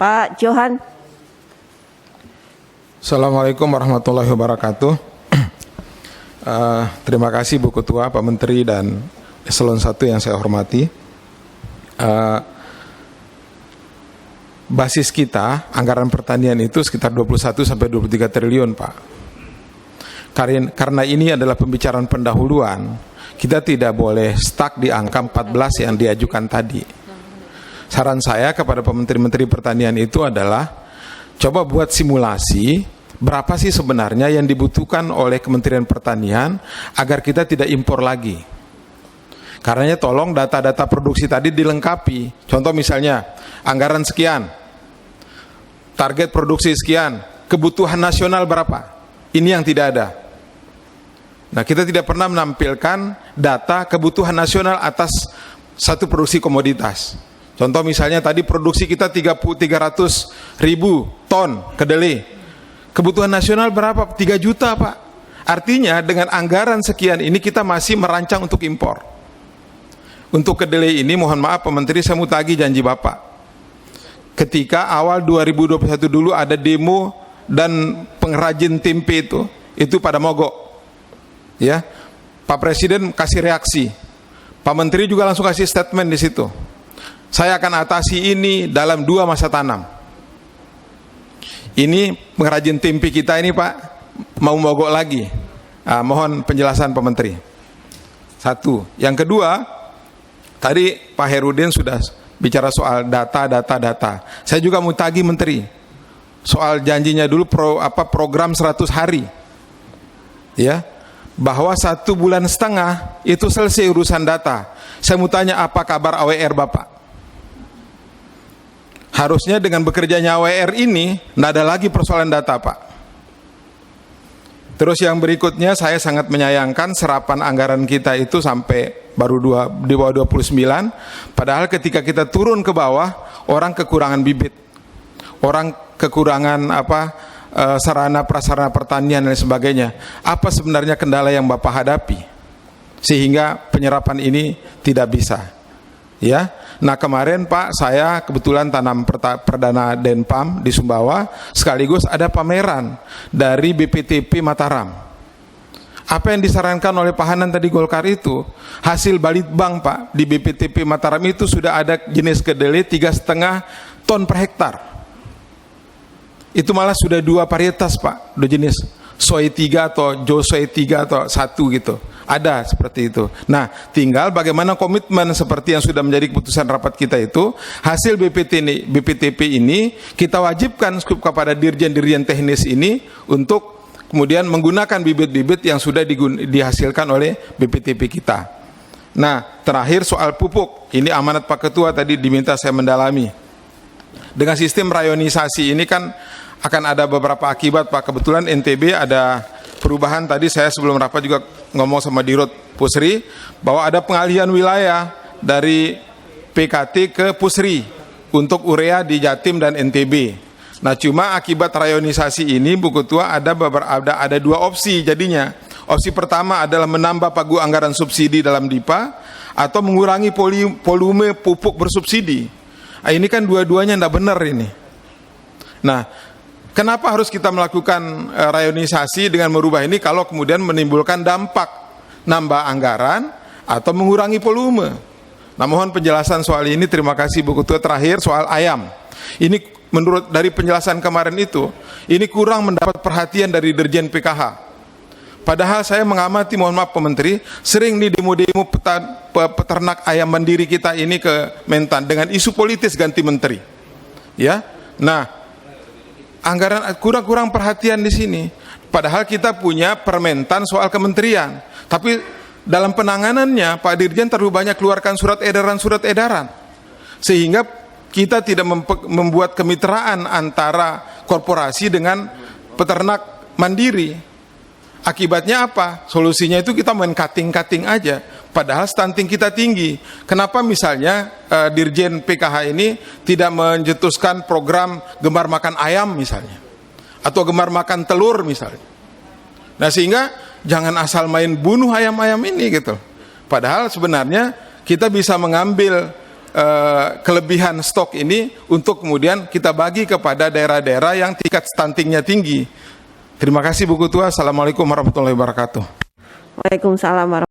Pak Johan. Assalamualaikum warahmatullahi wabarakatuh. Terima kasih Bu Ketua, Pak Menteri, dan Eselon 1 yang saya hormati. Basis kita, anggaran pertanian itu sekitar 21 sampai 23 triliun, Pak. Karena ini adalah pembicaraan pendahuluan, kita tidak boleh stuck di angka 14 yang diajukan tadi. Saran saya kepada Menteri Pertanian itu adalah coba buat simulasi berapa sih sebenarnya yang dibutuhkan oleh Kementerian Pertanian agar kita tidak impor lagi. Karenanya tolong data-data produksi tadi dilengkapi. Contoh misalnya anggaran sekian, target produksi sekian, kebutuhan nasional berapa. Ini yang tidak ada. Nah, kita tidak pernah menampilkan data kebutuhan nasional atas satu produksi komoditas. Contoh misalnya tadi produksi kita 300.000 ton kedelai. Kebutuhan nasional berapa? 3 juta, Pak. Artinya dengan anggaran sekian ini kita masih merancang untuk impor. Untuk kedelai ini mohon maaf Pak Menteri, saya mau tagih janji Bapak. Ketika awal 2021 dulu ada demo dan pengrajin tempe itu pada mogok. Ya. Pak Presiden kasih reaksi. Pak Menteri juga langsung kasih statement di situ. Saya akan atasi ini dalam 2 masa tanam. Ini pengrajin tempe kita ini Pak mau mogok lagi. Mohon penjelasan Pak Menteri. Satu. Yang kedua, tadi Pak Herudin sudah bicara soal data. Saya juga mau tagih Menteri soal janjinya dulu program 100 hari. Ya. Bahwa 1,5 bulan itu selesai urusan data. Saya mau tanya apa kabar AWR Bapak? Harusnya dengan bekerjanya AWR ini tidak ada lagi persoalan data, Pak. Terus yang berikutnya, saya sangat menyayangkan serapan anggaran kita itu sampai baru di bawah 29, padahal ketika kita turun ke bawah, orang kekurangan bibit, orang kekurangan sarana prasarana pertanian dan sebagainya. Apa sebenarnya kendala yang Bapak hadapi sehingga penyerapan ini tidak bisa? Ya. Nah kemarin Pak, saya kebetulan tanam perdana Denpam di Sumbawa, sekaligus ada pameran dari BPTP Mataram. Apa yang disarankan oleh Pak Hanan tadi Golkar itu, hasil balitbang Pak, di BPTP Mataram itu sudah ada jenis kedelai 3,5 ton per hektar. Itu malah sudah 2 varietas Pak, 2 jenis, Soy 3 atau Jo Soy 3 atau 1 gitu. Ada seperti itu. Nah, tinggal bagaimana komitmen seperti yang sudah menjadi keputusan rapat kita itu, hasil BPTP ini kita wajibkan kepada dirjen-dirjen teknis ini untuk kemudian menggunakan bibit-bibit yang sudah dihasilkan oleh BPTP kita. Nah, terakhir soal pupuk. Ini amanat Pak Ketua tadi diminta saya mendalami. Dengan sistem rayonisasi ini kan akan ada beberapa akibat Pak. Kebetulan NTB ada perubahan, tadi saya sebelum rapat juga ngomong sama Dirut Pusri bahwa ada pengalihan wilayah dari PKT ke Pusri untuk urea di Jatim dan NTB. Nah cuma akibat rayonisasi ini Bu Ketua ada 2 opsi jadinya. Opsi pertama adalah menambah pagu anggaran subsidi dalam DIPA atau mengurangi volume pupuk bersubsidi. Nah, ini kan dua-duanya tidak benar ini. Nah, kenapa harus kita melakukan rayonisasi dengan merubah ini kalau kemudian menimbulkan dampak nambah anggaran atau mengurangi volume? Nah, mohon penjelasan soal ini. Terima kasih Bu Ketua. Terakhir soal ayam. Ini menurut dari penjelasan kemarin itu, ini kurang mendapat perhatian dari Dirjen PKH. Padahal saya mengamati, mohon maaf Pak Menteri, sering nih demo-demo peternak ayam mandiri kita ini ke Mentan dengan isu politis ganti menteri. Ya. Nah, anggaran kurang perhatian di sini. Padahal kita punya permentan soal kementerian, tapi dalam penanganannya Pak Dirjen terlalu banyak keluarkan surat edaran, sehingga kita tidak membuat kemitraan antara korporasi dengan peternak mandiri. Akibatnya apa? Solusinya itu kita main cutting aja, padahal stunting kita tinggi. Kenapa misalnya Dirjen PKH ini tidak mencetuskan program gemar makan ayam misalnya, atau gemar makan telur misalnya. Nah sehingga jangan asal main bunuh ayam-ayam ini gitu. Padahal sebenarnya kita bisa mengambil kelebihan stok ini untuk kemudian kita bagi kepada daerah-daerah yang tingkat stuntingnya tinggi. Terima kasih Bu Ketua. Assalamualaikum warahmatullahi wabarakatuh. Waalaikumsalam warahmatullahi wabarakatuh.